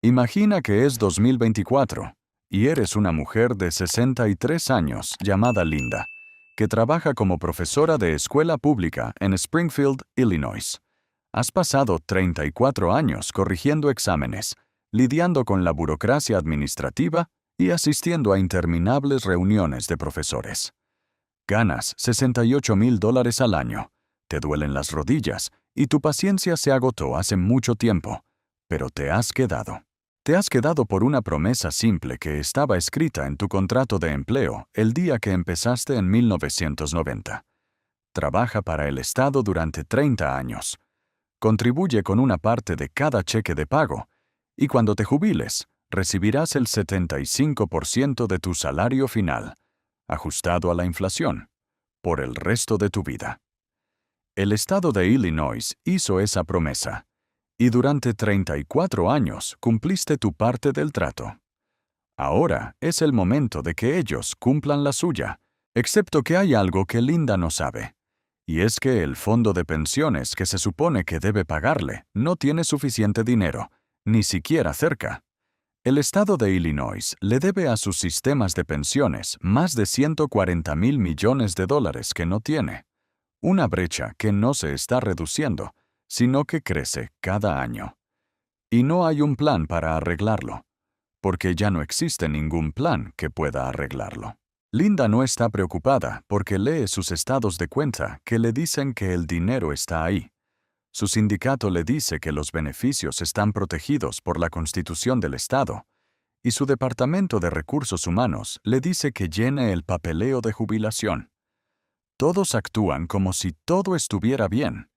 Imagina que es 2024 y eres una mujer de 63 años llamada Linda, que trabaja como profesora de escuela pública en Springfield, Illinois. Has pasado 34 años corrigiendo exámenes, lidiando con la burocracia administrativa y asistiendo a interminables reuniones de profesores. Ganas $68,000 al año, te duelen las rodillas y tu paciencia se agotó hace mucho tiempo, pero te has quedado. Te has quedado por una promesa simple que estaba escrita en tu contrato de empleo el día que empezaste en 1990. Trabaja para el Estado durante 30 años. Contribuye con una parte de cada cheque de pago y cuando te jubiles, recibirás el 75% de tu salario final, ajustado a la inflación, por el resto de tu vida. El Estado de Illinois hizo esa promesa. Y durante 34 años cumpliste tu parte del trato. Ahora es el momento de que ellos cumplan la suya, excepto que hay algo que Linda no sabe. Y es que el fondo de pensiones que se supone que debe pagarle no tiene suficiente dinero, ni siquiera cerca. El estado de Illinois le debe a sus sistemas de pensiones más de $140,000 millones que no tiene. Una brecha que no se está reduciendo, sino que crece cada año. Y no hay un plan para arreglarlo, porque ya no existe ningún plan que pueda arreglarlo. Linda no está preocupada porque lee sus estados de cuenta que le dicen que el dinero está ahí. Su sindicato le dice que los beneficios están protegidos por la Constitución del Estado, y su Departamento de Recursos Humanos le dice que llene el papeleo de jubilación. Todos actúan como si todo estuviera bien.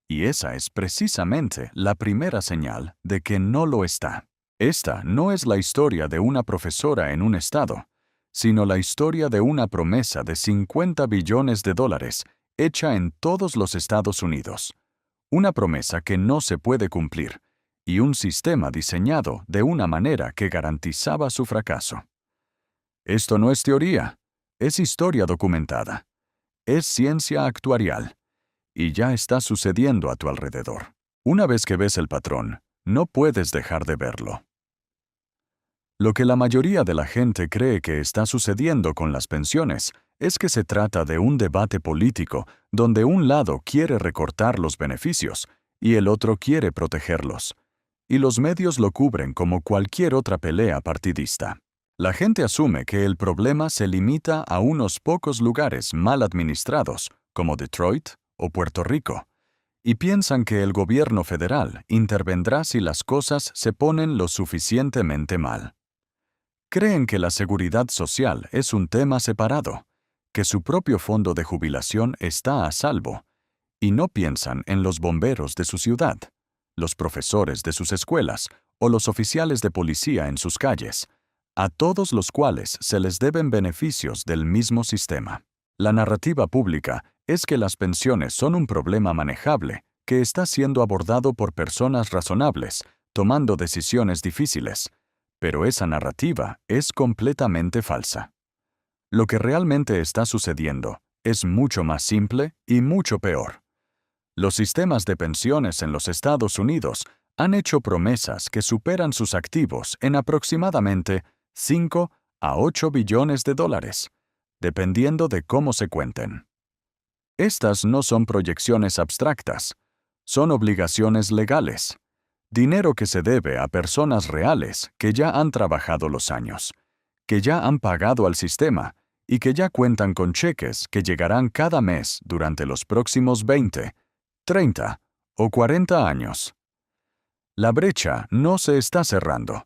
Y esa es precisamente la primera señal de que no lo está. Esta no es la historia de una profesora en un estado, sino la historia de una promesa de $50 billones hecha en todos los Estados Unidos. Una promesa que no se puede cumplir, y un sistema diseñado de una manera que garantizaba su fracaso. Esto no es teoría, es historia documentada. Es ciencia actuarial. Y ya está sucediendo a tu alrededor. Una vez que ves el patrón, no puedes dejar de verlo. Lo que la mayoría de la gente cree que está sucediendo con las pensiones es que se trata de un debate político donde un lado quiere recortar los beneficios y el otro quiere protegerlos. Y los medios lo cubren como cualquier otra pelea partidista. La gente asume que el problema se limita a unos pocos lugares mal administrados, como Detroit o Puerto Rico, y piensan que el gobierno federal intervendrá si las cosas se ponen lo suficientemente mal. Creen que la seguridad social es un tema separado, que su propio fondo de jubilación está a salvo, y no piensan en los bomberos de su ciudad, los profesores de sus escuelas o los oficiales de policía en sus calles, a todos los cuales se les deben beneficios del mismo sistema. La narrativa pública es que las pensiones son un problema manejable que está siendo abordado por personas razonables, tomando decisiones difíciles, pero esa narrativa es completamente falsa. Lo que realmente está sucediendo es mucho más simple y mucho peor. Los sistemas de pensiones en los Estados Unidos han hecho promesas que superan sus activos en aproximadamente 5 a 8 billones de dólares, dependiendo de cómo se cuenten. Estas no son proyecciones abstractas, son obligaciones legales, dinero que se debe a personas reales que ya han trabajado los años, que ya han pagado al sistema y que ya cuentan con cheques que llegarán cada mes durante los próximos 20, 30 o 40 años. La brecha no se está cerrando.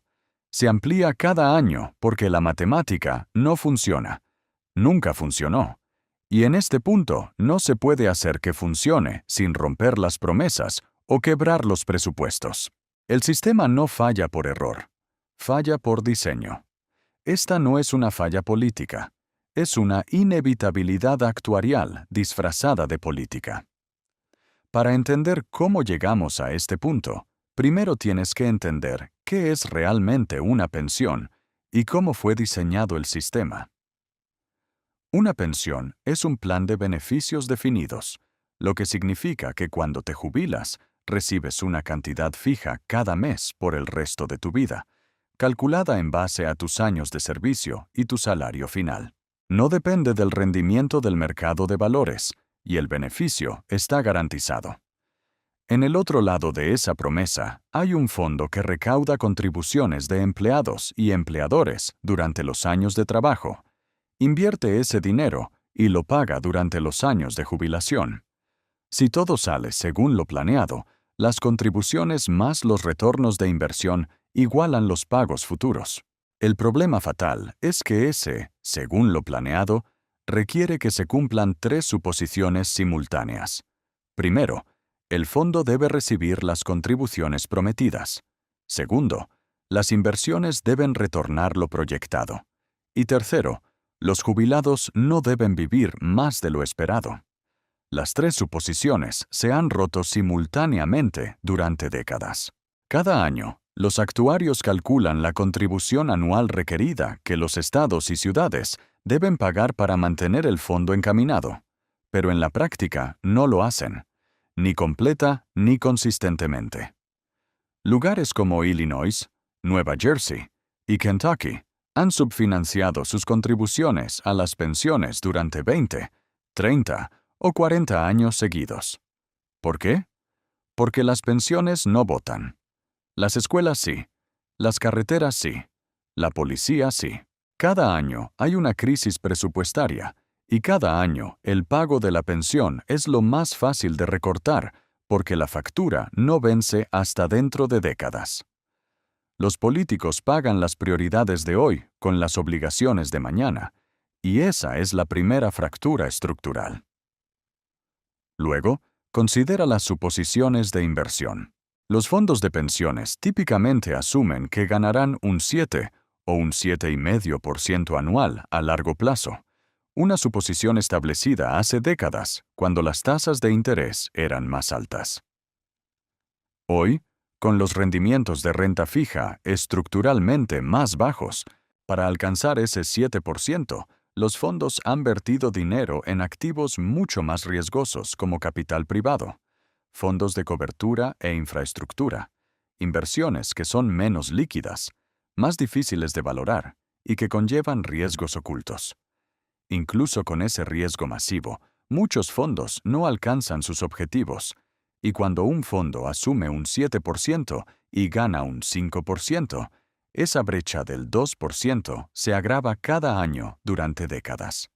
Se amplía cada año porque la matemática no funciona. Nunca funcionó. Y en este punto no se puede hacer que funcione sin romper las promesas o quebrar los presupuestos. El sistema no falla por error. Falla por diseño. Esta no es una falla política. Es una inevitabilidad actuarial disfrazada de política. Para entender cómo llegamos a este punto, primero tienes que entender qué es realmente una pensión y cómo fue diseñado el sistema. Una pensión es un plan de beneficios definidos, lo que significa que cuando te jubilas, recibes una cantidad fija cada mes por el resto de tu vida, calculada en base a tus años de servicio y tu salario final. No depende del rendimiento del mercado de valores, y el beneficio está garantizado. En el otro lado de esa promesa, hay un fondo que recauda contribuciones de empleados y empleadores durante los años de trabajo. Invierte ese dinero y lo paga durante los años de jubilación. Si todo sale según lo planeado, las contribuciones más los retornos de inversión igualan los pagos futuros. El problema fatal es que ese, según lo planeado, requiere que se cumplan tres suposiciones simultáneas. Primero, el fondo debe recibir las contribuciones prometidas. Segundo, las inversiones deben retornar lo proyectado. Y tercero, los jubilados no deben vivir más de lo esperado. Las tres suposiciones se han roto simultáneamente durante décadas. Cada año, los actuarios calculan la contribución anual requerida que los estados y ciudades deben pagar para mantener el fondo encaminado, pero en la práctica no lo hacen, ni completa ni consistentemente. Lugares como Illinois, Nueva Jersey y Kentucky han subfinanciado sus contribuciones a las pensiones durante 20, 30 o 40 años seguidos. ¿Por qué? Porque las pensiones no votan. Las escuelas sí, las carreteras sí, la policía sí. Cada año hay una crisis presupuestaria y cada año el pago de la pensión es lo más fácil de recortar porque la factura no vence hasta dentro de décadas. Los políticos pagan las prioridades de hoy con las obligaciones de mañana, y esa es la primera fractura estructural. Luego, considera las suposiciones de inversión. Los fondos de pensiones típicamente asumen que ganarán un 7 o un 7,5% anual a largo plazo, una suposición establecida hace décadas cuando las tasas de interés eran más altas. Hoy, con los rendimientos de renta fija estructuralmente más bajos, para alcanzar ese 7%, los fondos han vertido dinero en activos mucho más riesgosos como capital privado, fondos de cobertura e infraestructura, inversiones que son menos líquidas, más difíciles de valorar y que conllevan riesgos ocultos. Incluso con ese riesgo masivo, muchos fondos no alcanzan sus objetivos, y cuando un fondo asume un 7% y gana un 5%, esa brecha del 2% se agrava cada año durante décadas.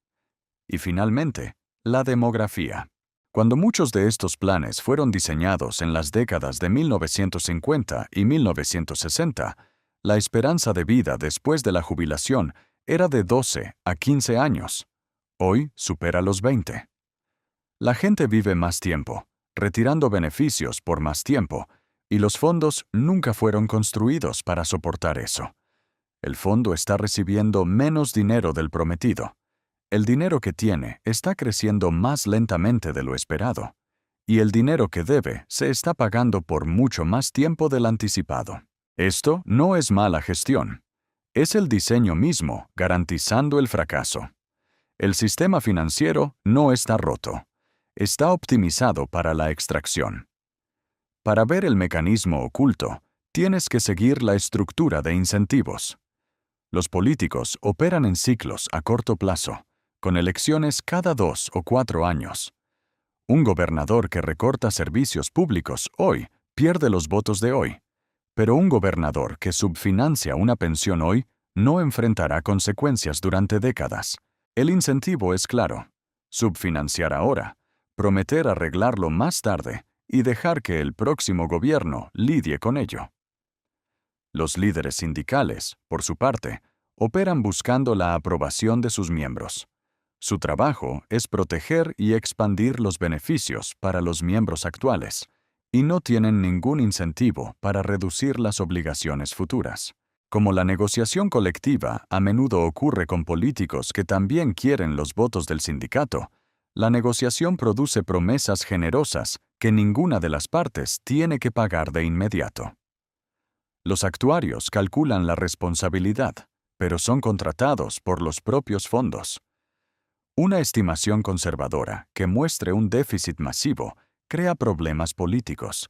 Y finalmente, la demografía. Cuando muchos de estos planes fueron diseñados en las décadas de 1950 y 1960, la esperanza de vida después de la jubilación era de 12 a 15 años. Hoy supera los 20. La gente vive más tiempo, retirando beneficios por más tiempo, y los fondos nunca fueron construidos para soportar eso. El fondo está recibiendo menos dinero del prometido. El dinero que tiene está creciendo más lentamente de lo esperado, y el dinero que debe se está pagando por mucho más tiempo del anticipado. Esto no es mala gestión. Es el diseño mismo garantizando el fracaso. El sistema financiero no está roto. Está optimizado para la extracción. Para ver el mecanismo oculto, tienes que seguir la estructura de incentivos. Los políticos operan en ciclos a corto plazo, con elecciones cada 2 o 4 años. Un gobernador que recorta servicios públicos hoy pierde los votos de hoy, pero un gobernador que subfinancia una pensión hoy no enfrentará consecuencias durante décadas. El incentivo es claro: subfinanciar ahora, prometer arreglarlo más tarde y dejar que el próximo gobierno lidie con ello. Los líderes sindicales, por su parte, operan buscando la aprobación de sus miembros. Su trabajo es proteger y expandir los beneficios para los miembros actuales, y no tienen ningún incentivo para reducir las obligaciones futuras. Como la negociación colectiva a menudo ocurre con políticos que también quieren los votos del sindicato, la negociación produce promesas generosas que ninguna de las partes tiene que pagar de inmediato. Los actuarios calculan la responsabilidad, pero son contratados por los propios fondos. Una estimación conservadora que muestre un déficit masivo crea problemas políticos,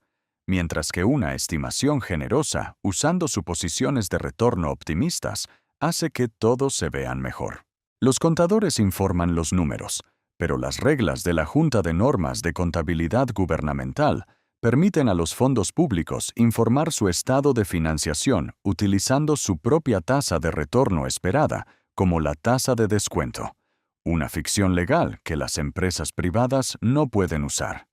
mientras que una estimación generosa, usando suposiciones de retorno optimistas, hace que todos se vean mejor. Los contadores informan los números, pero las reglas de la Junta de Normas de Contabilidad Gubernamental permiten a los fondos públicos informar su estado de financiación utilizando su propia tasa de retorno esperada, como la tasa de descuento, una ficción legal que las empresas privadas no pueden usar.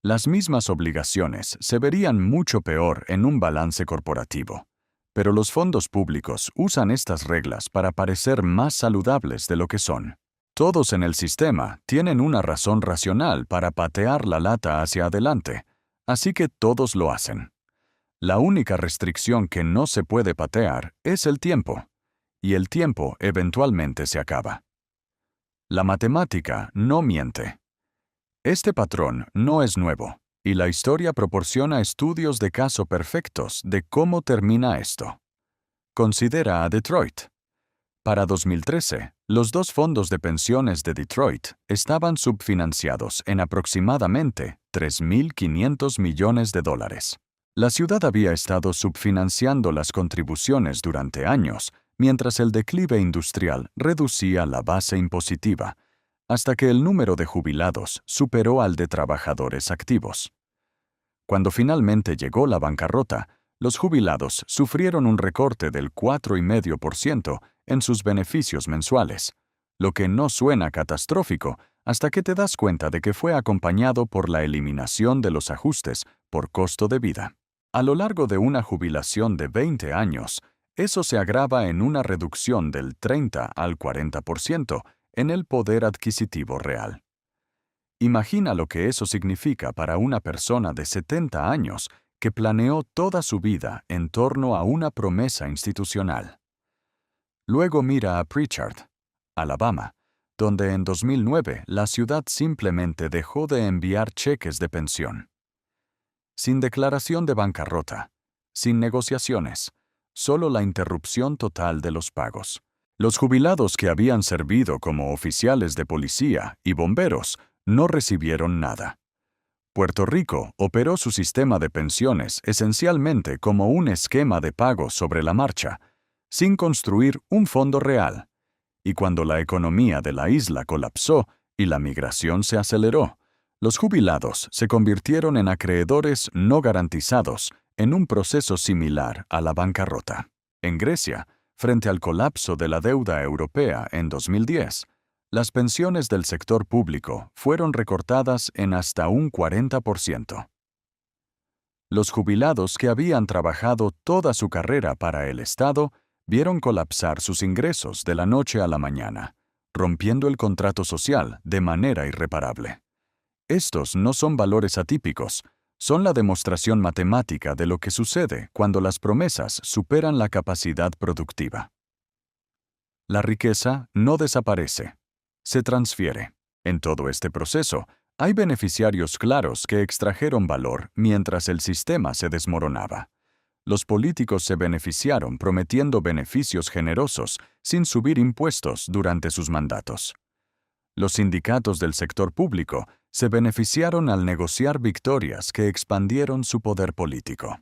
Las mismas obligaciones se verían mucho peor en un balance corporativo, pero los fondos públicos usan estas reglas para parecer más saludables de lo que son. Todos en el sistema tienen una razón racional para patear la lata hacia adelante, así que todos lo hacen. La única restricción que no se puede patear es el tiempo, y el tiempo eventualmente se acaba. La matemática no miente. Este patrón no es nuevo, y la historia proporciona estudios de caso perfectos de cómo termina esto. Considera a Detroit. Para 2013, los dos fondos de pensiones de Detroit estaban subfinanciados en aproximadamente $3.500 millones. La ciudad había estado subfinanciando las contribuciones durante años, mientras el declive industrial reducía la base impositiva, hasta que el número de jubilados superó al de trabajadores activos. Cuando finalmente llegó la bancarrota, los jubilados sufrieron un recorte del 4,5% en sus beneficios mensuales, lo que no suena catastrófico hasta que te das cuenta de que fue acompañado por la eliminación de los ajustes por costo de vida. A lo largo de una jubilación de 20 años, eso se agrava en una reducción del 30 al 40% en el poder adquisitivo real. Imagina lo que eso significa para una persona de 70 años que planeó toda su vida en torno a una promesa institucional. Luego mira a Pritchard, Alabama, donde en 2009 la ciudad simplemente dejó de enviar cheques de pensión. Sin declaración de bancarrota, sin negociaciones, solo la interrupción total de los pagos. Los jubilados que habían servido como oficiales de policía y bomberos no recibieron nada. Puerto Rico operó su sistema de pensiones esencialmente como un esquema de pago sobre la marcha, sin construir un fondo real. Y cuando la economía de la isla colapsó y la migración se aceleró, los jubilados se convirtieron en acreedores no garantizados en un proceso similar a la bancarrota. En Grecia, frente al colapso de la deuda europea en 2010, las pensiones del sector público fueron recortadas en hasta un 40%. Los jubilados que habían trabajado toda su carrera para el Estado vieron colapsar sus ingresos de la noche a la mañana, rompiendo el contrato social de manera irreparable. Estos no son valores atípicos, son la demostración matemática de lo que sucede cuando las promesas superan la capacidad productiva. La riqueza no desaparece, se transfiere. En todo este proceso, hay beneficiarios claros que extrajeron valor mientras el sistema se desmoronaba. Los políticos se beneficiaron prometiendo beneficios generosos sin subir impuestos durante sus mandatos. Los sindicatos del sector público se beneficiaron al negociar victorias que expandieron su poder político.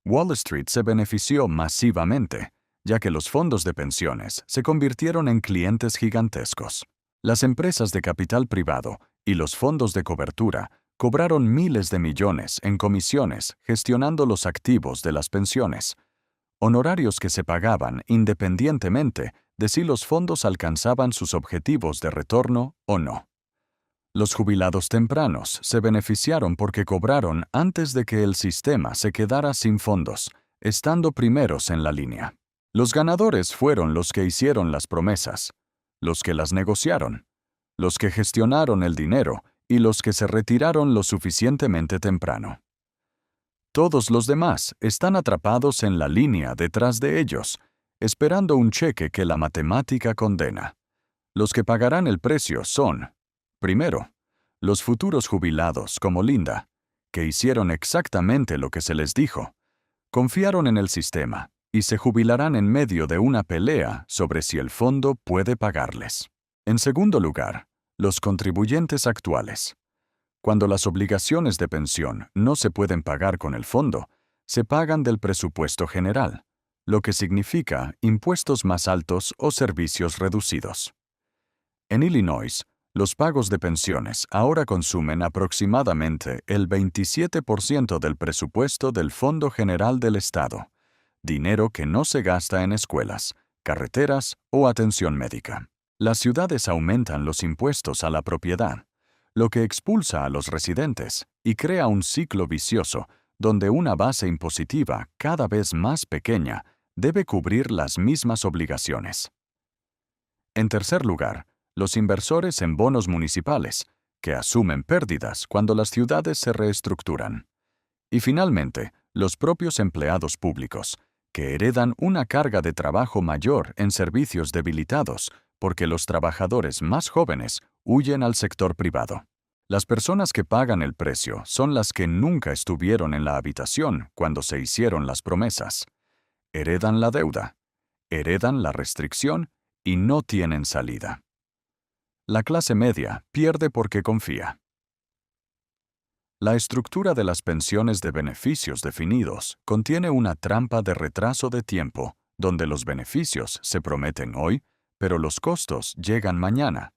Wall Street se benefició masivamente, ya que los fondos de pensiones se convirtieron en clientes gigantescos. Las empresas de capital privado y los fondos de cobertura cobraron miles de millones en comisiones gestionando los activos de las pensiones, honorarios que se pagaban independientemente de si los fondos alcanzaban sus objetivos de retorno o no. Los jubilados tempranos se beneficiaron porque cobraron antes de que el sistema se quedara sin fondos, estando primeros en la línea. Los ganadores fueron los que hicieron las promesas, los que las negociaron, los que gestionaron el dinero y los que se retiraron lo suficientemente temprano. Todos los demás están atrapados en la línea detrás de ellos, esperando un cheque que la matemática condena. Los que pagarán el precio son, primero, los futuros jubilados como Linda, que hicieron exactamente lo que se les dijo, confiaron en el sistema y se jubilarán en medio de una pelea sobre si el fondo puede pagarles. En segundo lugar, los contribuyentes actuales. Cuando las obligaciones de pensión no se pueden pagar con el fondo, se pagan del presupuesto general, lo que significa impuestos más altos o servicios reducidos. En Illinois, los pagos de pensiones ahora consumen aproximadamente el 27% del presupuesto del Fondo General del Estado, dinero que no se gasta en escuelas, carreteras o atención médica. Las ciudades aumentan los impuestos a la propiedad, lo que expulsa a los residentes y crea un ciclo vicioso donde una base impositiva cada vez más pequeña debe cubrir las mismas obligaciones. En tercer lugar, los inversores en bonos municipales, que asumen pérdidas cuando las ciudades se reestructuran. Y finalmente, los propios empleados públicos, que heredan una carga de trabajo mayor en servicios debilitados porque los trabajadores más jóvenes huyen al sector privado. Las personas que pagan el precio son las que nunca estuvieron en la habitación cuando se hicieron las promesas. Heredan la deuda, heredan la restricción y no tienen salida. La clase media pierde porque confía. La estructura de las pensiones de beneficios definidos contiene una trampa de retraso de tiempo, donde los beneficios se prometen hoy, pero los costos llegan mañana,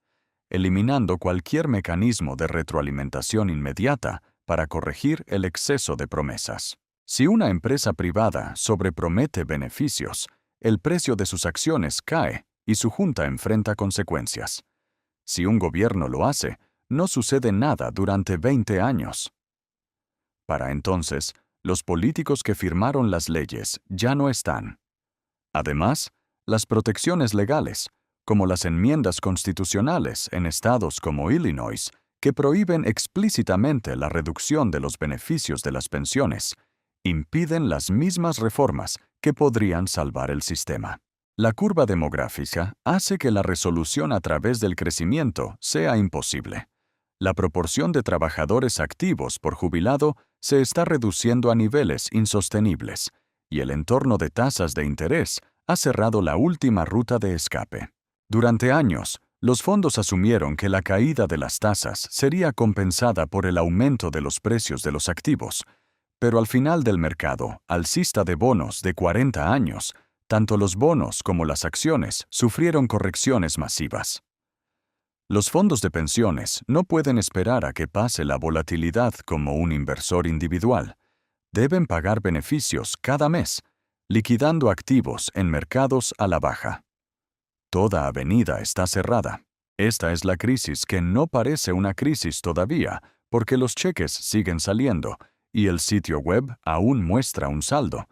eliminando cualquier mecanismo de retroalimentación inmediata para corregir el exceso de promesas. Si una empresa privada sobrepromete beneficios, el precio de sus acciones cae y su junta enfrenta consecuencias. Si un gobierno lo hace, no sucede nada durante 20 años. Para entonces, los políticos que firmaron las leyes ya no están. Además, las protecciones legales, como las enmiendas constitucionales en estados como Illinois, que prohíben explícitamente la reducción de los beneficios de las pensiones, impiden las mismas reformas que podrían salvar el sistema. La curva demográfica hace que la resolución a través del crecimiento sea imposible. La proporción de trabajadores activos por jubilado se está reduciendo a niveles insostenibles, y el entorno de tasas de interés ha cerrado la última ruta de escape. Durante años, los fondos asumieron que la caída de las tasas sería compensada por el aumento de los precios de los activos, pero al final del mercado alcista de bonos de 40 años, tanto los bonos como las acciones sufrieron correcciones masivas. Los fondos de pensiones no pueden esperar a que pase la volatilidad como un inversor individual. Deben pagar beneficios cada mes, liquidando activos en mercados a la baja. Toda avenida está cerrada. Esta es la crisis que no parece una crisis todavía, porque los cheques siguen saliendo y el sitio web aún muestra un saldo.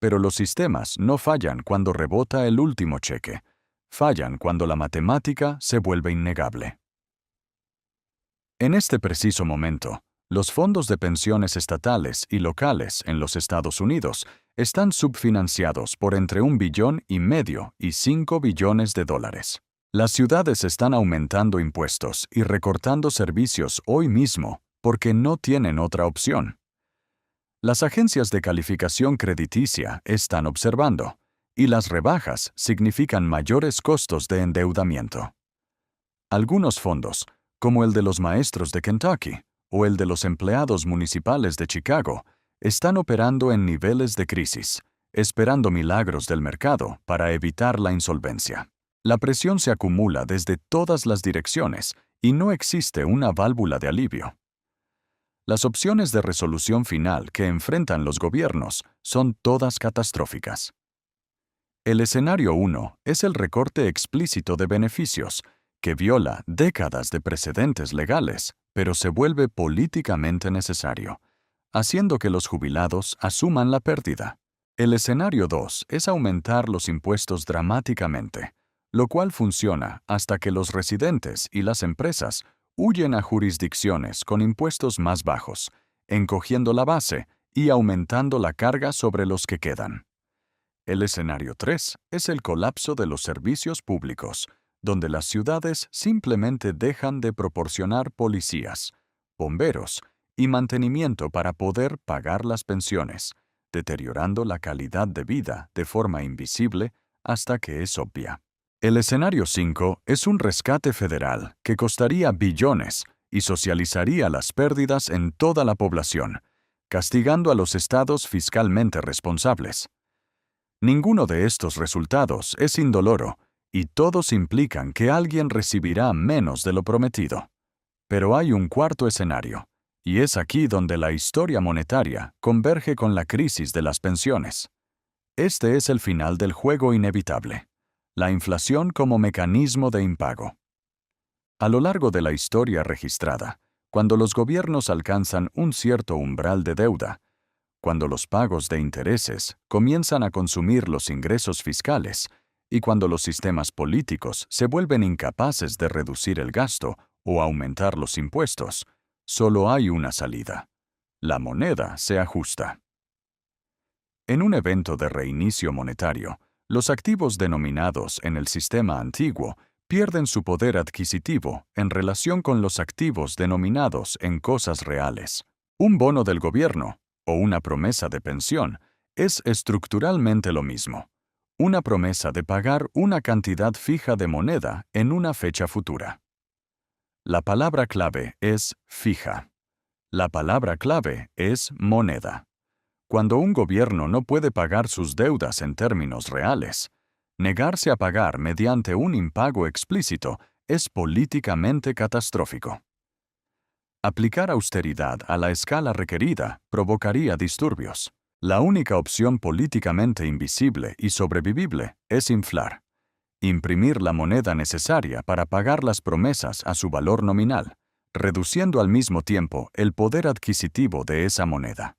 Pero los sistemas no fallan cuando rebota el último cheque. Fallan cuando la matemática se vuelve innegable. En este preciso momento, los fondos de pensiones estatales y locales en los Estados Unidos están subfinanciados por entre $1,5 billones y $5 billones. Las ciudades están aumentando impuestos y recortando servicios hoy mismo porque no tienen otra opción. Las agencias de calificación crediticia están observando, y las rebajas significan mayores costos de endeudamiento. Algunos fondos, como el de los maestros de Kentucky o el de los empleados municipales de Chicago, están operando en niveles de crisis, esperando milagros del mercado para evitar la insolvencia. La presión se acumula desde todas las direcciones y no existe una válvula de alivio. Las opciones de resolución final que enfrentan los gobiernos son todas catastróficas. El escenario 1 es el recorte explícito de beneficios, que viola décadas de precedentes legales, pero se vuelve políticamente necesario, haciendo que los jubilados asuman la pérdida. El escenario 2 es aumentar los impuestos dramáticamente, lo cual funciona hasta que los residentes y las empresas huyen a jurisdicciones con impuestos más bajos, encogiendo la base y aumentando la carga sobre los que quedan. El escenario 3 es el colapso de los servicios públicos, donde las ciudades simplemente dejan de proporcionar policías, bomberos y mantenimiento para poder pagar las pensiones, deteriorando la calidad de vida de forma invisible hasta que es obvia. El escenario 5 es un rescate federal que costaría billones y socializaría las pérdidas en toda la población, castigando a los estados fiscalmente responsables. Ninguno de estos resultados es indoloro, y todos implican que alguien recibirá menos de lo prometido. Pero hay un cuarto escenario, y es aquí donde la historia monetaria converge con la crisis de las pensiones. Este es el final del juego inevitable: la inflación como mecanismo de impago. A lo largo de la historia registrada, cuando los gobiernos alcanzan un cierto umbral de deuda, cuando los pagos de intereses comienzan a consumir los ingresos fiscales y cuando los sistemas políticos se vuelven incapaces de reducir el gasto o aumentar los impuestos, solo hay una salida: la moneda se ajusta. En un evento de reinicio monetario, los activos denominados en el sistema antiguo pierden su poder adquisitivo en relación con los activos denominados en cosas reales. Un bono del gobierno o una promesa de pensión es estructuralmente lo mismo: una promesa de pagar una cantidad fija de moneda en una fecha futura. La palabra clave es fija. La palabra clave es moneda. Cuando un gobierno no puede pagar sus deudas en términos reales, negarse a pagar mediante un impago explícito es políticamente catastrófico. Aplicar austeridad a la escala requerida provocaría disturbios. La única opción políticamente invisible y sobrevivible es inflar, imprimir la moneda necesaria para pagar las promesas a su valor nominal, reduciendo al mismo tiempo el poder adquisitivo de esa moneda.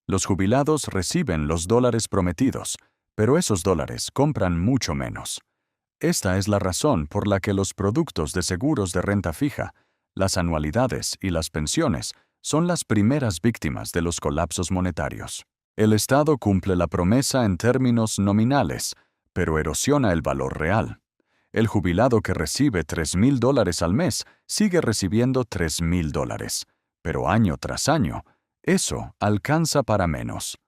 Los jubilados reciben los dólares prometidos, pero esos dólares compran mucho menos. Esta es la razón por la que los productos de seguros de renta fija, las anualidades y las pensiones son las primeras víctimas de los colapsos monetarios. El Estado cumple la promesa en términos nominales, pero erosiona el valor real. El jubilado que recibe $3,000 al mes sigue recibiendo $3,000, pero año tras año, eso alcanza para menos.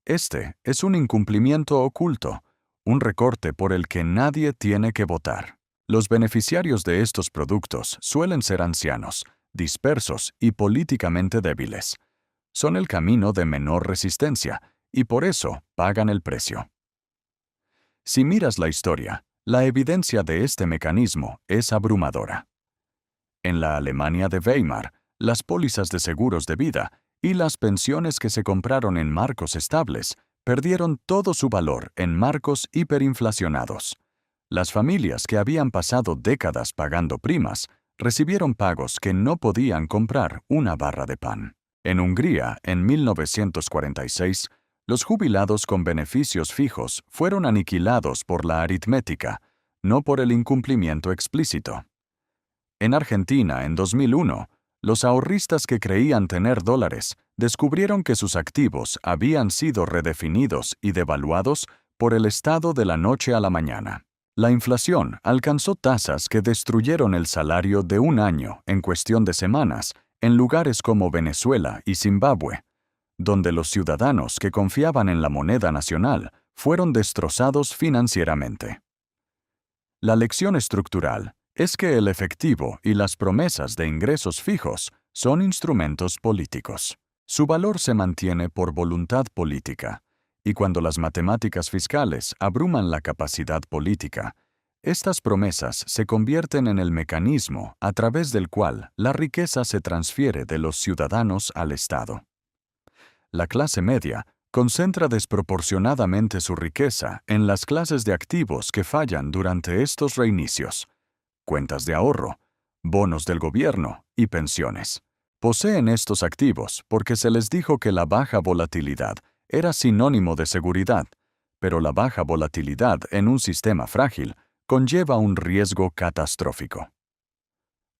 Este es un incumplimiento oculto, un recorte por el que nadie tiene que votar. Los beneficiarios de estos productos suelen ser ancianos, dispersos y políticamente débiles. Son el camino de menor resistencia y por eso pagan el precio. Si miras la historia, la evidencia de este mecanismo es abrumadora. En la Alemania de Weimar, las pólizas de seguros de vida y las pensiones que se compraron en marcos estables perdieron todo su valor en marcos hiperinflacionados. Las familias que habían pasado décadas pagando primas recibieron pagos que no podían comprar una barra de pan. En Hungría, en 1946, los jubilados con beneficios fijos fueron aniquilados por la aritmética, no por el incumplimiento explícito. En Argentina, en 2001, los ahorristas que creían tener dólares descubrieron que sus activos habían sido redefinidos y devaluados por el Estado de la noche a la mañana. La inflación alcanzó tasas que destruyeron el salario de un año en cuestión de semanas en lugares como Venezuela y Zimbabue, donde los ciudadanos que confiaban en la moneda nacional fueron destrozados financieramente. La lección estructural es que el efectivo y las promesas de ingresos fijos son instrumentos políticos. Su valor se mantiene por voluntad política, y cuando las matemáticas fiscales abruman la capacidad política, estas promesas se convierten en el mecanismo a través del cual la riqueza se transfiere de los ciudadanos al Estado. La clase media concentra desproporcionadamente su riqueza en las clases de activos que fallan durante estos reinicios: cuentas de ahorro, bonos del gobierno y pensiones. Poseen estos activos porque se les dijo que la baja volatilidad era sinónimo de seguridad, pero la baja volatilidad en un sistema frágil conlleva un riesgo catastrófico.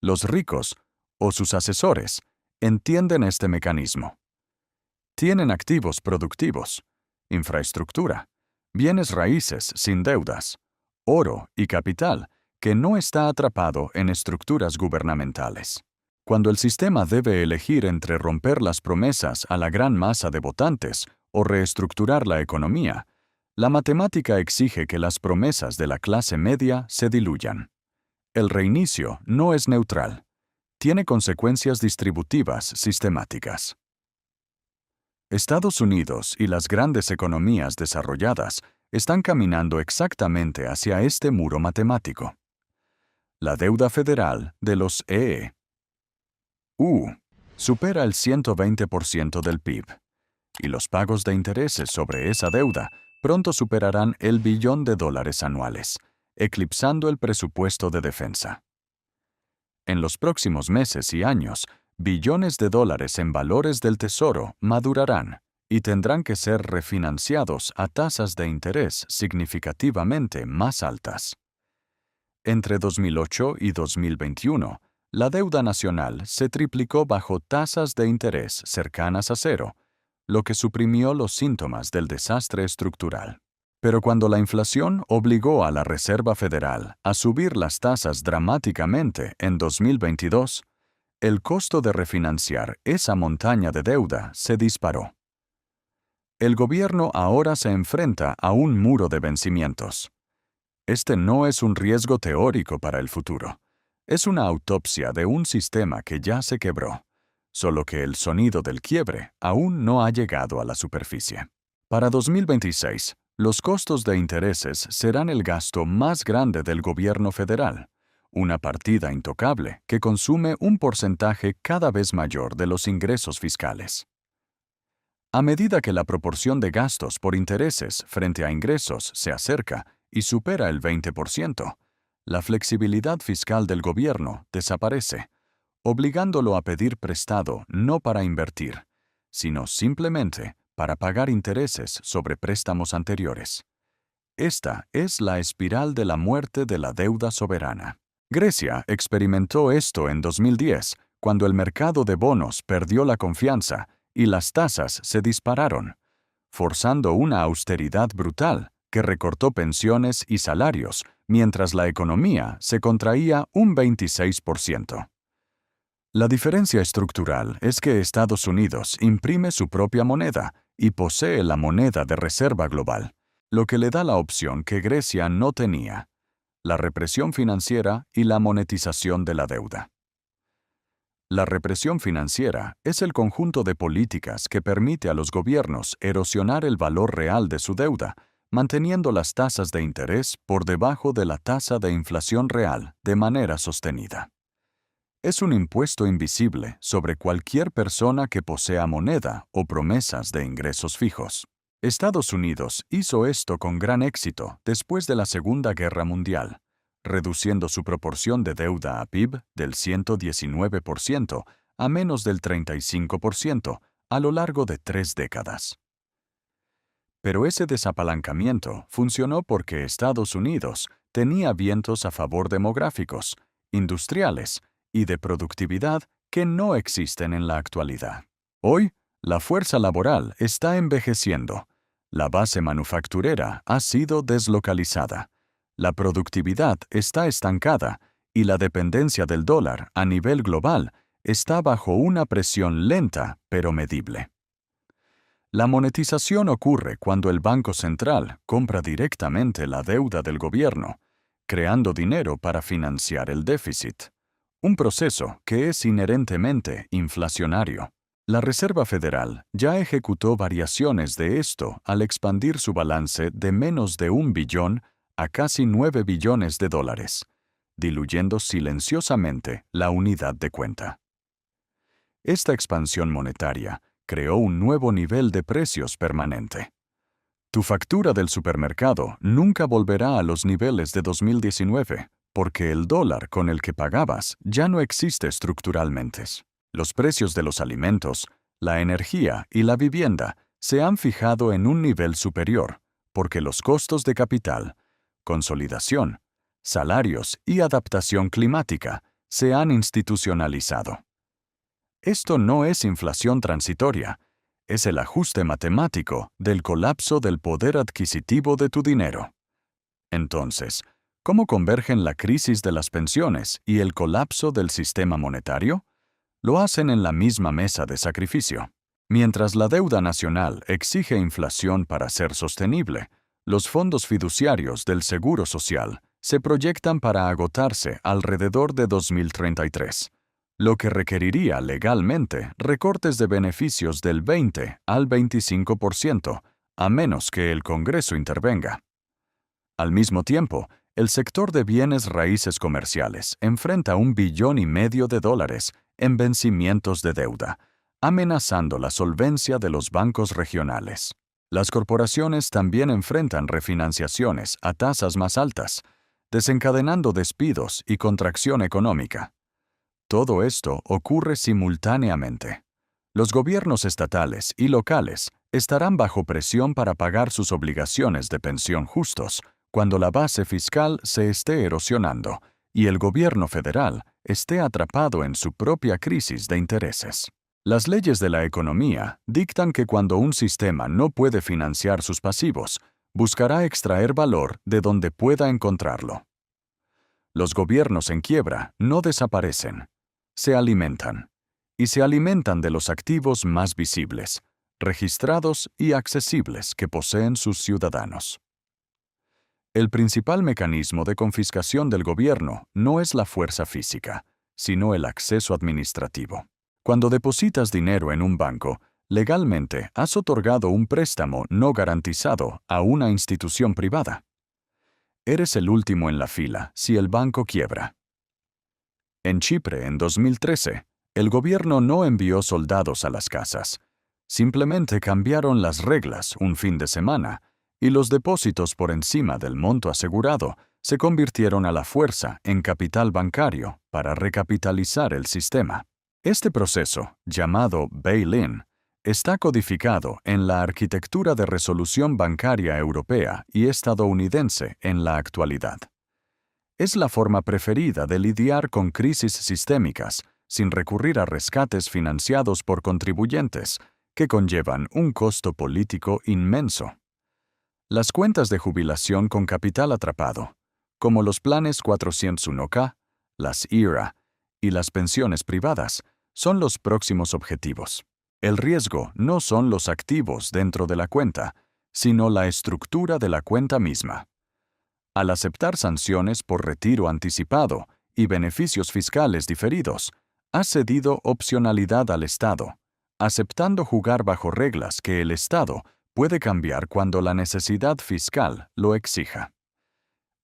Los ricos, o sus asesores, entienden este mecanismo. Tienen activos productivos, infraestructura, bienes raíces sin deudas, oro y capital que no está atrapado en estructuras gubernamentales. Cuando el sistema debe elegir entre romper las promesas a la gran masa de votantes o reestructurar la economía, la matemática exige que las promesas de la clase media se diluyan. El reinicio no es neutral. tiene consecuencias distributivas sistemáticas. Estados Unidos y las grandes economías desarrolladas están caminando exactamente hacia este muro matemático. La deuda federal de los EU supera el 120% del PIB, y los pagos de intereses sobre esa deuda pronto superarán el billón de dólares anuales, eclipsando el presupuesto de defensa. En los próximos meses y años, billones de dólares en valores del tesoro madurarán y tendrán que ser refinanciados a tasas de interés significativamente más altas. Entre 2008 y 2021, la deuda nacional se triplicó bajo tasas de interés cercanas a cero, lo que suprimió los síntomas del desastre estructural. Pero cuando la inflación obligó a la Reserva Federal a subir las tasas dramáticamente en 2022, el costo de refinanciar esa montaña de deuda se disparó. El gobierno ahora se enfrenta a un muro de vencimientos. Este no es un riesgo teórico para el futuro. Es una autopsia de un sistema que ya se quebró, solo que el sonido del quiebre aún no ha llegado a la superficie. Para 2026, los costos de intereses serán el gasto más grande del gobierno federal, una partida intocable que consume un porcentaje cada vez mayor de los ingresos fiscales. A medida que la proporción de gastos por intereses frente a ingresos se acerca y supera el 20%, la flexibilidad fiscal del gobierno desaparece, obligándolo a pedir prestado no para invertir, sino simplemente para pagar intereses sobre préstamos anteriores. Esta es la espiral de la muerte de la deuda soberana. Grecia experimentó esto en 2010, cuando el mercado de bonos perdió la confianza y las tasas se dispararon, forzando una austeridad brutal que recortó pensiones y salarios mientras la economía se contraía un 26%. La diferencia estructural es que Estados Unidos imprime su propia moneda y posee la moneda de reserva global, lo que le da la opción que Grecia no tenía: la represión financiera y la monetización de la deuda. La represión financiera es el conjunto de políticas que permite a los gobiernos erosionar el valor real de su deuda, manteniendo las tasas de interés por debajo de la tasa de inflación real de manera sostenida. Es un impuesto invisible sobre cualquier persona que posea moneda o promesas de ingresos fijos. Estados Unidos hizo esto con gran éxito después de la Segunda Guerra Mundial, reduciendo su proporción de deuda a PIB del 119% a menos del 35% a lo largo de 3 décadas. Pero ese desapalancamiento funcionó porque Estados Unidos tenía vientos a favor demográficos, industriales y de productividad que no existen en la actualidad. Hoy, la fuerza laboral está envejeciendo, la base manufacturera ha sido deslocalizada, la productividad está estancada y la dependencia del dólar a nivel global está bajo una presión lenta pero medible. La monetización ocurre cuando el Banco Central compra directamente la deuda del gobierno, creando dinero para financiar el déficit, un proceso que es inherentemente inflacionario. La Reserva Federal ya ejecutó variaciones de esto al expandir su balance de menos de 1 billón a casi 9 billones de dólares, diluyendo silenciosamente la unidad de cuenta. Esta expansión monetaria creó un nuevo nivel de precios permanente. Tu factura del supermercado nunca volverá a los niveles de 2019, porque el dólar con el que pagabas ya no existe estructuralmente. Los precios de los alimentos, la energía y la vivienda se han fijado en un nivel superior, porque los costos de capital, consolidación, salarios y adaptación climática se han institucionalizado. Esto no es inflación transitoria, es el ajuste matemático del colapso del poder adquisitivo de tu dinero. Entonces, ¿cómo convergen la crisis de las pensiones y el colapso del sistema monetario? Lo hacen en la misma mesa de sacrificio. Mientras la deuda nacional exige inflación para ser sostenible, los fondos fiduciarios del Seguro Social se proyectan para agotarse alrededor de 2033, lo que requeriría legalmente recortes de beneficios del 20 al 25%, a menos que el Congreso intervenga. Al mismo tiempo, el sector de bienes raíces comerciales enfrenta $1,5 billones en vencimientos de deuda, amenazando la solvencia de los bancos regionales. Las corporaciones también enfrentan refinanciaciones a tasas más altas, desencadenando despidos y contracción económica. Todo esto ocurre simultáneamente. Los gobiernos estatales y locales estarán bajo presión para pagar sus obligaciones de pensión justos cuando la base fiscal se esté erosionando y el gobierno federal esté atrapado en su propia crisis de intereses. Las leyes de la economía dictan que cuando un sistema no puede financiar sus pasivos, buscará extraer valor de donde pueda encontrarlo. Los gobiernos en quiebra no desaparecen, se alimentan, y se alimentan de los activos más visibles, registrados y accesibles que poseen sus ciudadanos. El principal mecanismo de confiscación del gobierno no es la fuerza física, sino el acceso administrativo. Cuando depositas dinero en un banco, legalmente has otorgado un préstamo no garantizado a una institución privada. Eres el último en la fila si el banco quiebra. En Chipre, en 2013, el gobierno no envió soldados a las casas. Simplemente cambiaron las reglas un fin de semana, y los depósitos por encima del monto asegurado se convirtieron a la fuerza en capital bancario para recapitalizar el sistema. Este proceso, llamado bail-in, está codificado en la arquitectura de resolución bancaria europea y estadounidense en la actualidad. Es la forma preferida de lidiar con crisis sistémicas sin recurrir a rescates financiados por contribuyentes, que conllevan un costo político inmenso. Las cuentas de jubilación con capital atrapado, como los planes 401(k), las IRA y las pensiones privadas, son los próximos objetivos. El riesgo no son los activos dentro de la cuenta, sino la estructura de la cuenta misma. Al aceptar sanciones por retiro anticipado y beneficios fiscales diferidos, ha cedido opcionalidad al Estado, aceptando jugar bajo reglas que el Estado puede cambiar cuando la necesidad fiscal lo exija.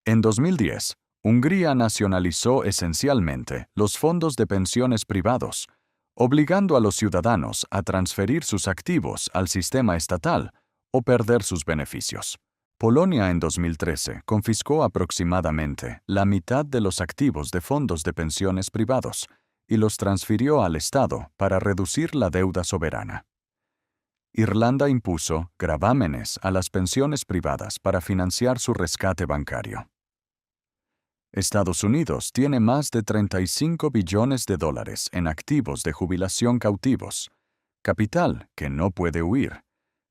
En 2010, Hungría nacionalizó esencialmente los fondos de pensiones privados, obligando a los ciudadanos a transferir sus activos al sistema estatal o perder sus beneficios. Polonia en 2013 confiscó aproximadamente la mitad de los activos de fondos de pensiones privados y los transfirió al Estado para reducir la deuda soberana. Irlanda impuso gravámenes a las pensiones privadas para financiar su rescate bancario. Estados Unidos tiene más de $35 billones en activos de jubilación cautivos, capital que no puede huir,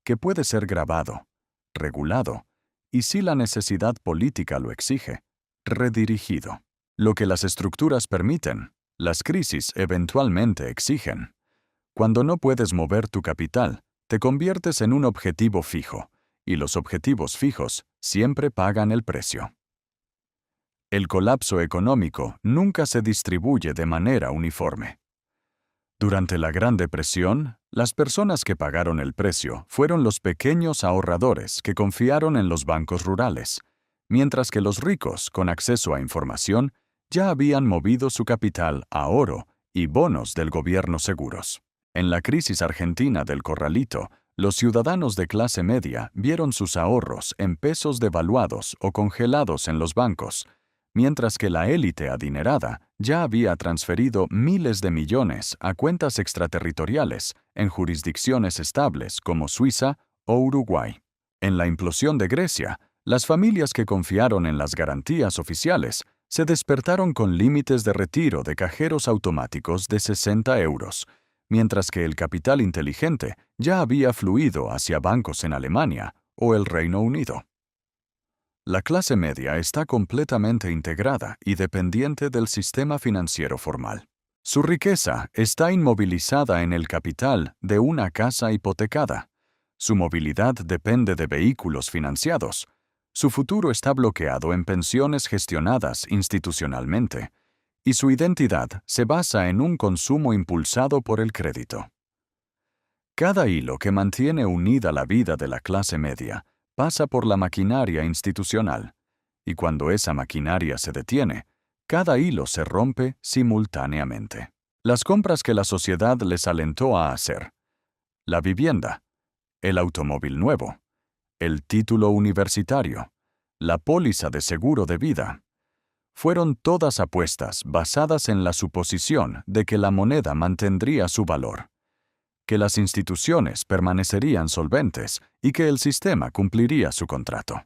que puede ser gravado, regulado, y si la necesidad política lo exige, redirigido. Lo que las estructuras permiten, las crisis eventualmente exigen. Cuando no puedes mover tu capital, te conviertes en un objetivo fijo, y los objetivos fijos siempre pagan el precio. El colapso económico nunca se distribuye de manera uniforme. Durante la Gran Depresión, las personas que pagaron el precio fueron los pequeños ahorradores que confiaron en los bancos rurales, mientras que los ricos, con acceso a información, ya habían movido su capital a oro y bonos del gobierno seguros. En la crisis argentina del Corralito, los ciudadanos de clase media vieron sus ahorros en pesos devaluados o congelados en los bancos, mientras que la élite adinerada ya había transferido miles de millones a cuentas extraterritoriales en jurisdicciones estables como Suiza o Uruguay. En la implosión de Grecia, las familias que confiaron en las garantías oficiales se despertaron con límites de retiro de cajeros automáticos de 60 euros, mientras que el capital inteligente ya había fluido hacia bancos en Alemania o el Reino Unido. La clase media está completamente integrada y dependiente del sistema financiero formal. Su riqueza está inmovilizada en el capital de una casa hipotecada. Su movilidad depende de vehículos financiados. Su futuro está bloqueado en pensiones gestionadas institucionalmente. y su identidad se basa en un consumo impulsado por el crédito. Cada hilo que mantiene unida la vida de la clase media pasa por la maquinaria institucional, y cuando esa maquinaria se detiene, cada hilo se rompe simultáneamente. Las compras que la sociedad les alentó a hacer: la vivienda, el automóvil nuevo, el título universitario, la póliza de seguro de vida, fueron todas apuestas basadas en la suposición de que la moneda mantendría su valor, que las instituciones permanecerían solventes y que el sistema cumpliría su contrato.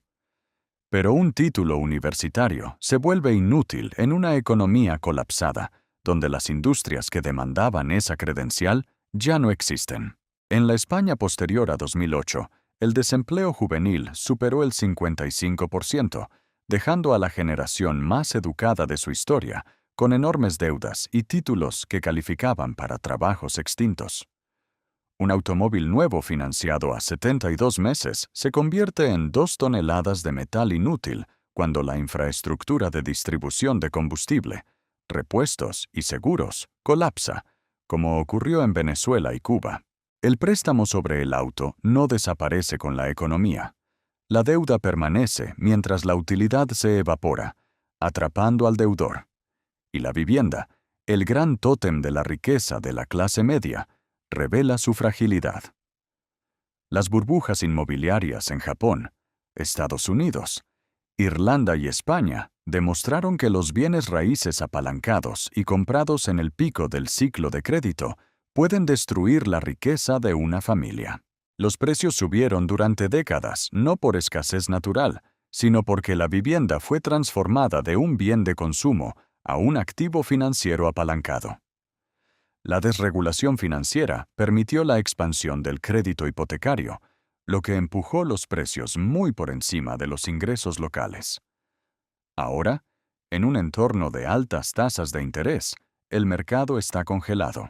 Pero un título universitario se vuelve inútil en una economía colapsada, donde las industrias que demandaban esa credencial ya no existen. En la España posterior a 2008, el desempleo juvenil superó el 55%, dejando a la generación más educada de su historia con enormes deudas y títulos que calificaban para trabajos extintos. Un automóvil nuevo financiado a 72 meses se convierte en 2 toneladas de metal inútil cuando la infraestructura de distribución de combustible, repuestos y seguros colapsa, como ocurrió en Venezuela y Cuba. El préstamo sobre el auto no desaparece con la economía. La deuda permanece mientras la utilidad se evapora, atrapando al deudor. Y la vivienda, el gran tótem de la riqueza de la clase media, revela su fragilidad. Las burbujas inmobiliarias en Japón, Estados Unidos, Irlanda y España demostraron que los bienes raíces apalancados y comprados en el pico del ciclo de crédito pueden destruir la riqueza de una familia. Los precios subieron durante décadas no por escasez natural, sino porque la vivienda fue transformada de un bien de consumo a un activo financiero apalancado. La desregulación financiera permitió la expansión del crédito hipotecario, lo que empujó los precios muy por encima de los ingresos locales. Ahora, en un entorno de altas tasas de interés, el mercado está congelado.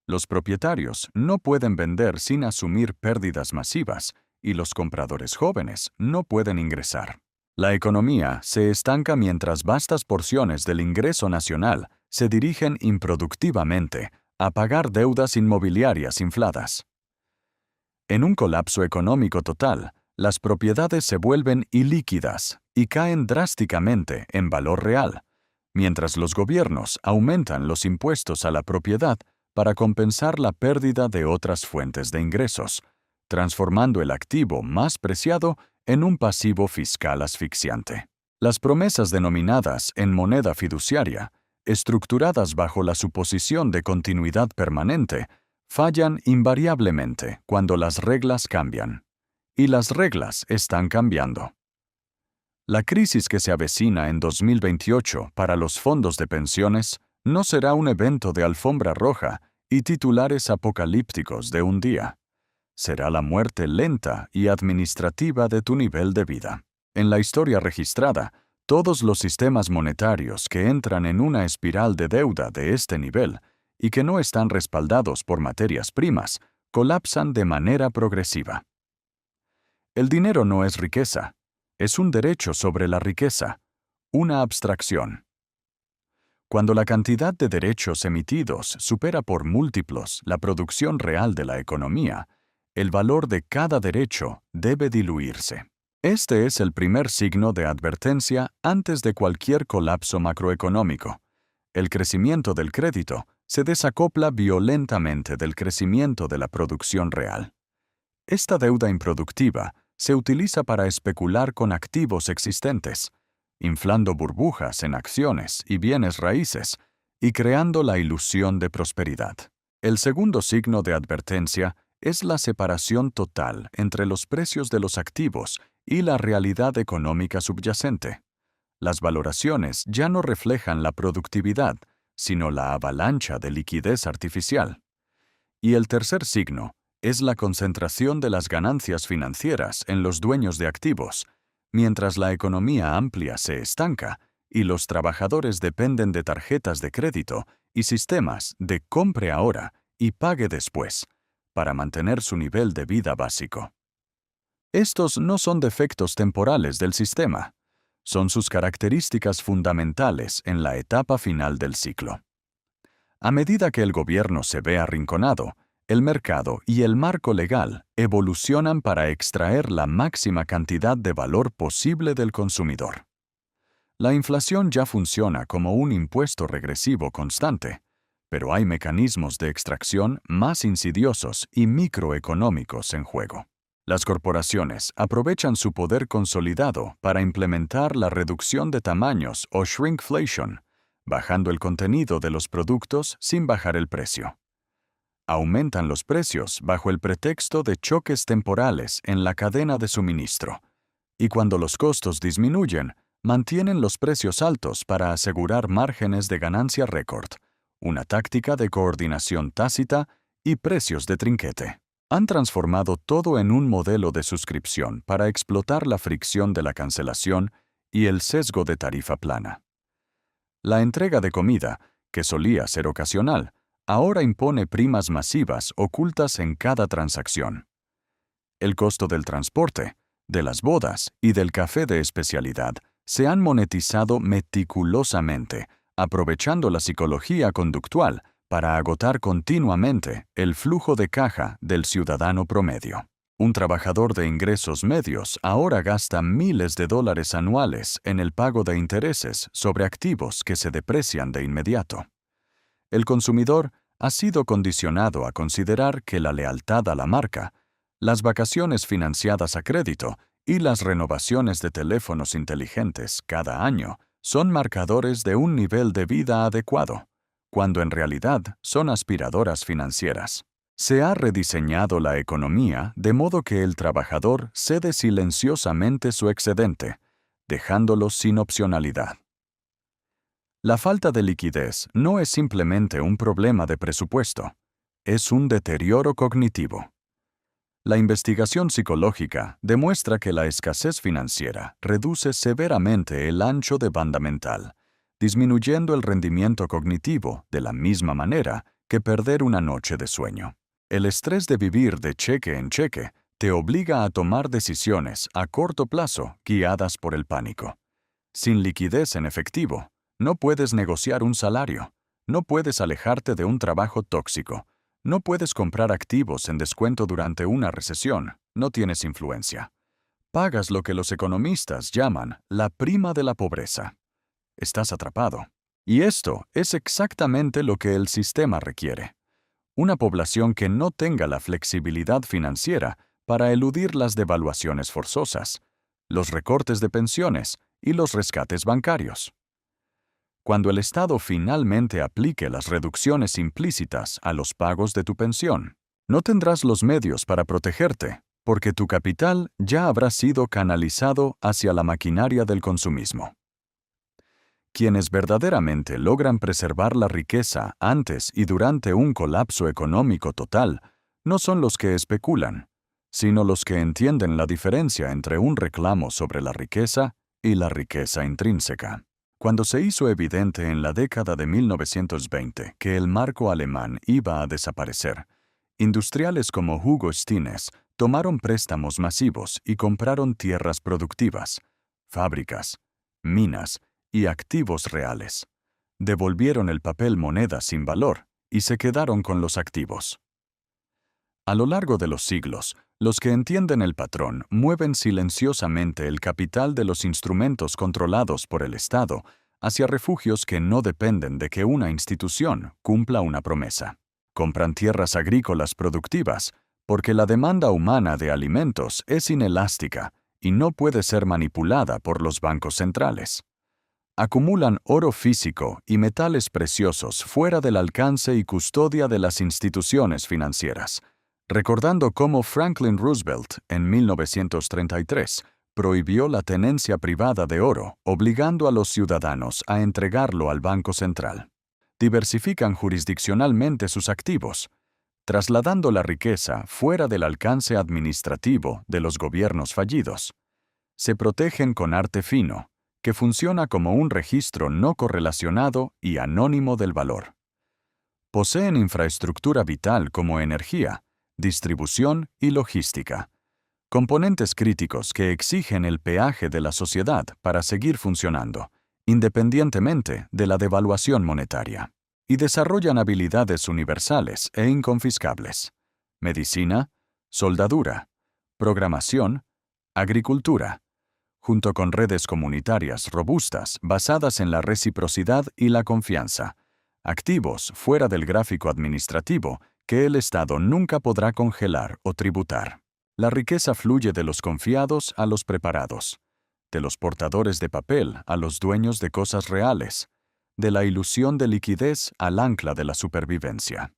Los propietarios no pueden vender sin asumir pérdidas masivas y los compradores jóvenes no pueden ingresar. La economía se estanca mientras vastas porciones del ingreso nacional se dirigen improductivamente a pagar deudas inmobiliarias infladas. En un colapso económico total, las propiedades se vuelven ilíquidas y caen drásticamente en valor real, mientras los gobiernos aumentan los impuestos a la propiedad para compensar la pérdida de otras fuentes de ingresos, transformando el activo más preciado en un pasivo fiscal asfixiante. Las promesas denominadas en moneda fiduciaria, estructuradas bajo la suposición de continuidad permanente, fallan invariablemente cuando las reglas cambian. Y las reglas están cambiando. La crisis que se avecina en 2028 para los fondos de pensiones no será un evento de alfombra roja y titulares apocalípticos de un día. Será la muerte lenta y administrativa de tu nivel de vida. En la historia registrada, todos los sistemas monetarios que entran en una espiral de deuda de este nivel y que no están respaldados por materias primas, colapsan de manera progresiva. El dinero no es riqueza, es un derecho sobre la riqueza, una abstracción. Cuando la cantidad de derechos emitidos supera por múltiplos la producción real de la economía, el valor de cada derecho debe diluirse. Este es el primer signo de advertencia antes de cualquier colapso macroeconómico. El crecimiento del crédito se desacopla violentamente del crecimiento de la producción real. Esta deuda improductiva se utiliza para especular con activos existentes, inflando burbujas en acciones y bienes raíces y creando la ilusión de prosperidad. El segundo signo de advertencia es la separación total entre los precios de los activos y la realidad económica subyacente. Las valoraciones ya no reflejan la productividad, sino la avalancha de liquidez artificial. Y el tercer signo es la concentración de las ganancias financieras en los dueños de activos, mientras la economía amplia se estanca y los trabajadores dependen de tarjetas de crédito y sistemas de compre ahora y pague después, para mantener su nivel de vida básico. Estos no son defectos temporales del sistema. son sus características fundamentales en la etapa final del ciclo. A medida que el gobierno se ve arrinconado, el mercado y el marco legal evolucionan para extraer la máxima cantidad de valor posible del consumidor. La inflación ya funciona como un impuesto regresivo constante, pero hay mecanismos de extracción más insidiosos y microeconómicos en juego. Las corporaciones aprovechan su poder consolidado para implementar la reducción de tamaños o shrinkflation, bajando el contenido de los productos sin bajar el precio. Aumentan los precios bajo el pretexto de choques temporales en la cadena de suministro, y cuando los costos disminuyen, mantienen los precios altos para asegurar márgenes de ganancia récord, una táctica de coordinación tácita y precios de trinquete. Han transformado todo en un modelo de suscripción para explotar la fricción de la cancelación y el sesgo de tarifa plana. La entrega de comida, que solía ser ocasional, ahora impone primas masivas ocultas en cada transacción. El costo del transporte, de las bodas y del café de especialidad se han monetizado meticulosamente, aprovechando la psicología conductual para agotar continuamente el flujo de caja del ciudadano promedio. Un trabajador de ingresos medios ahora gasta miles de dólares anuales en el pago de intereses sobre activos que se deprecian de inmediato. El consumidor ha sido condicionado a considerar que la lealtad a la marca, las vacaciones financiadas a crédito y las renovaciones de teléfonos inteligentes cada año son marcadores de un nivel de vida adecuado, cuando en realidad son aspiradoras financieras. Se ha rediseñado la economía de modo que el trabajador cede silenciosamente su excedente, dejándolo sin opcionalidad. La falta de liquidez no es simplemente un problema de presupuesto, es un deterioro cognitivo. La investigación psicológica demuestra que la escasez financiera reduce severamente el ancho de banda mental, disminuyendo el rendimiento cognitivo de la misma manera que perder una noche de sueño. El estrés de vivir de cheque en cheque te obliga a tomar decisiones a corto plazo guiadas por el pánico. Sin liquidez en efectivo, no puedes negociar un salario, no puedes alejarte de un trabajo tóxico, no puedes comprar activos en descuento durante una recesión, no tienes influencia. Pagas lo que los economistas llaman la prima de la pobreza. Estás atrapado. Y esto es exactamente lo que el sistema requiere. Una población que no tenga la flexibilidad financiera para eludir las devaluaciones forzosas, los recortes de pensiones y los rescates bancarios. Cuando el Estado finalmente aplique las reducciones implícitas a los pagos de tu pensión, no tendrás los medios para protegerte, porque tu capital ya habrá sido canalizado hacia la maquinaria del consumismo. Quienes verdaderamente logran preservar la riqueza antes y durante un colapso económico total no son los que especulan, sino los que entienden la diferencia entre un reclamo sobre la riqueza y la riqueza intrínseca. Cuando se hizo evidente en la década de 1920 que el marco alemán iba a desaparecer, industriales como Hugo Stinnes tomaron préstamos masivos y compraron tierras productivas, fábricas, minas y activos reales. Devolvieron el papel moneda sin valor y se quedaron con los activos. A lo largo de los siglos, los que entienden el patrón mueven silenciosamente el capital de los instrumentos controlados por el Estado hacia refugios que no dependen de que una institución cumpla una promesa. Compran tierras agrícolas productivas porque la demanda humana de alimentos es inelástica y no puede ser manipulada por los bancos centrales. Acumulan oro físico y metales preciosos fuera del alcance y custodia de las instituciones financieras, recordando cómo Franklin Roosevelt, en 1933, prohibió la tenencia privada de oro, obligando a los ciudadanos a entregarlo al Banco Central. Diversifican jurisdiccionalmente sus activos, trasladando la riqueza fuera del alcance administrativo de los gobiernos fallidos. Se protegen con arte fino, que funciona como un registro no correlacionado y anónimo del valor. Poseen infraestructura vital como energía, distribución y logística. componentes críticos que exigen el peaje de la sociedad para seguir funcionando, independientemente de la devaluación monetaria, y desarrollan habilidades universales e inconfiscables: medicina, soldadura, programación, agricultura, junto con redes comunitarias robustas basadas en la reciprocidad y la confianza, activos fuera del gráfico administrativo que el Estado nunca podrá congelar o tributar. La riqueza fluye de los confiados a los preparados, de los portadores de papel a los dueños de cosas reales, de la ilusión de liquidez al ancla de la supervivencia.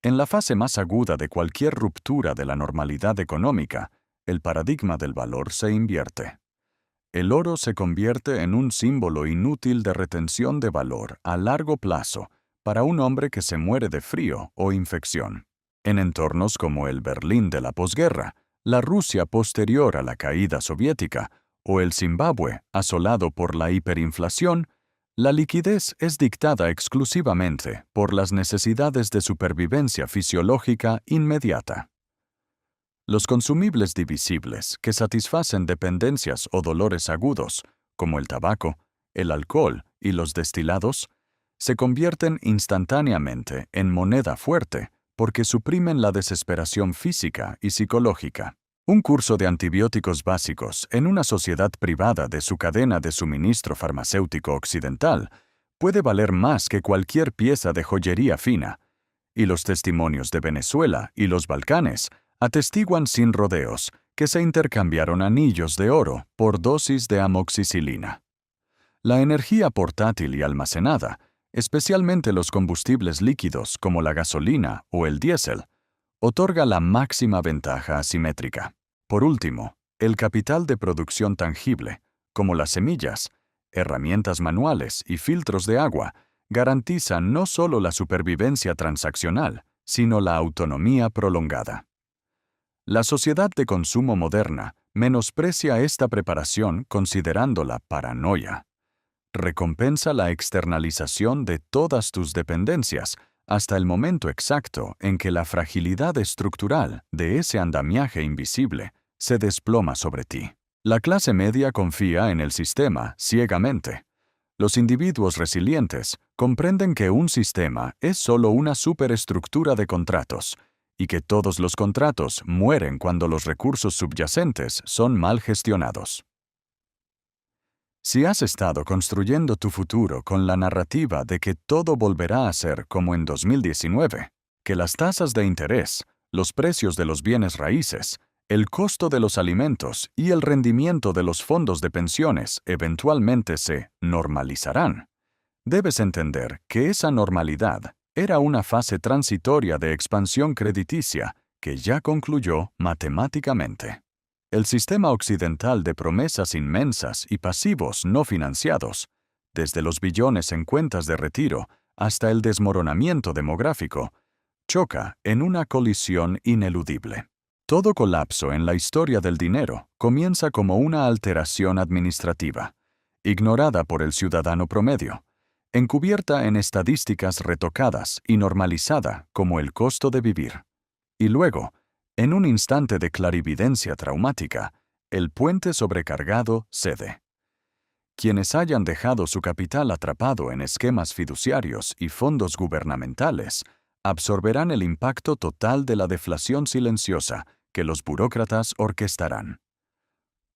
En la fase más aguda de cualquier ruptura de la normalidad económica, el paradigma del valor se invierte. El oro se convierte en un símbolo inútil de retención de valor a largo plazo para un hombre que se muere de frío o infección. En entornos como el Berlín de la posguerra, la Rusia posterior a la caída soviética o el Zimbabue asolado por la hiperinflación, la liquidez es dictada exclusivamente por las necesidades de supervivencia fisiológica inmediata. Los consumibles divisibles que satisfacen dependencias o dolores agudos, como el tabaco, el alcohol y los destilados, se convierten instantáneamente en moneda fuerte porque suprimen la desesperación física y psicológica. Un curso de antibióticos básicos en una sociedad privada de su cadena de suministro farmacéutico occidental puede valer más que cualquier pieza de joyería fina, y los testimonios de Venezuela y los Balcanes atestiguan sin rodeos que se intercambiaron anillos de oro por dosis de amoxicilina. La energía portátil y almacenada, especialmente los combustibles líquidos como la gasolina o el diésel, otorga la máxima ventaja asimétrica. Por último, el capital de producción tangible, como las semillas, herramientas manuales y filtros de agua, garantiza no solo la supervivencia transaccional, sino la autonomía prolongada. La sociedad de consumo moderna menosprecia esta preparación considerándola paranoia. Recompensa la externalización de todas tus dependencias hasta el momento exacto en que la fragilidad estructural de ese andamiaje invisible se desploma sobre ti. La clase media confía en el sistema ciegamente. Los individuos resilientes comprenden que un sistema es solo una superestructura de contratos y que todos los contratos mueren cuando los recursos subyacentes son mal gestionados. Si has estado construyendo tu futuro con la narrativa de que todo volverá a ser como en 2019, que las tasas de interés, los precios de los bienes raíces, el costo de los alimentos y el rendimiento de los fondos de pensiones eventualmente se normalizarán, debes entender que esa normalidad era una fase transitoria de expansión crediticia que ya concluyó matemáticamente. El sistema occidental de promesas inmensas y pasivos no financiados, desde los billones en cuentas de retiro hasta el desmoronamiento demográfico, choca en una colisión ineludible. Todo colapso en la historia del dinero comienza como una alteración administrativa, ignorada por el ciudadano promedio, encubierta en estadísticas retocadas y normalizada como el costo de vivir. Y luego, en un instante de clarividencia traumática, el puente sobrecargado cede. Quienes hayan dejado su capital atrapado en esquemas fiduciarios y fondos gubernamentales absorberán el impacto total de la deflación silenciosa que los burócratas orquestarán.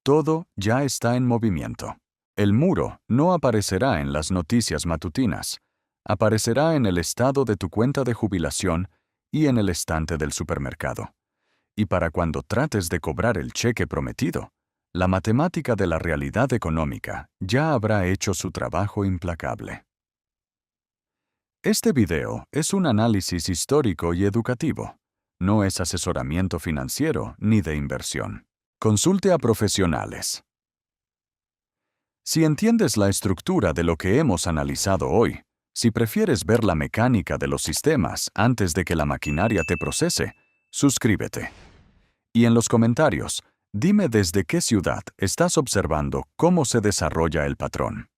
Todo ya está en movimiento. El muro no aparecerá en las noticias matutinas, aparecerá en el estado de tu cuenta de jubilación y en el estante del supermercado. Y para cuando trates de cobrar el cheque prometido, la matemática de la realidad económica ya habrá hecho su trabajo implacable. Este video es un análisis histórico y educativo. No es asesoramiento financiero ni de inversión. Consulte a profesionales. Si entiendes la estructura de lo que hemos analizado hoy, si prefieres ver la mecánica de los sistemas antes de que la maquinaria te procese, suscríbete. Y en los comentarios, dime desde qué ciudad estás observando cómo se desarrolla el patrón.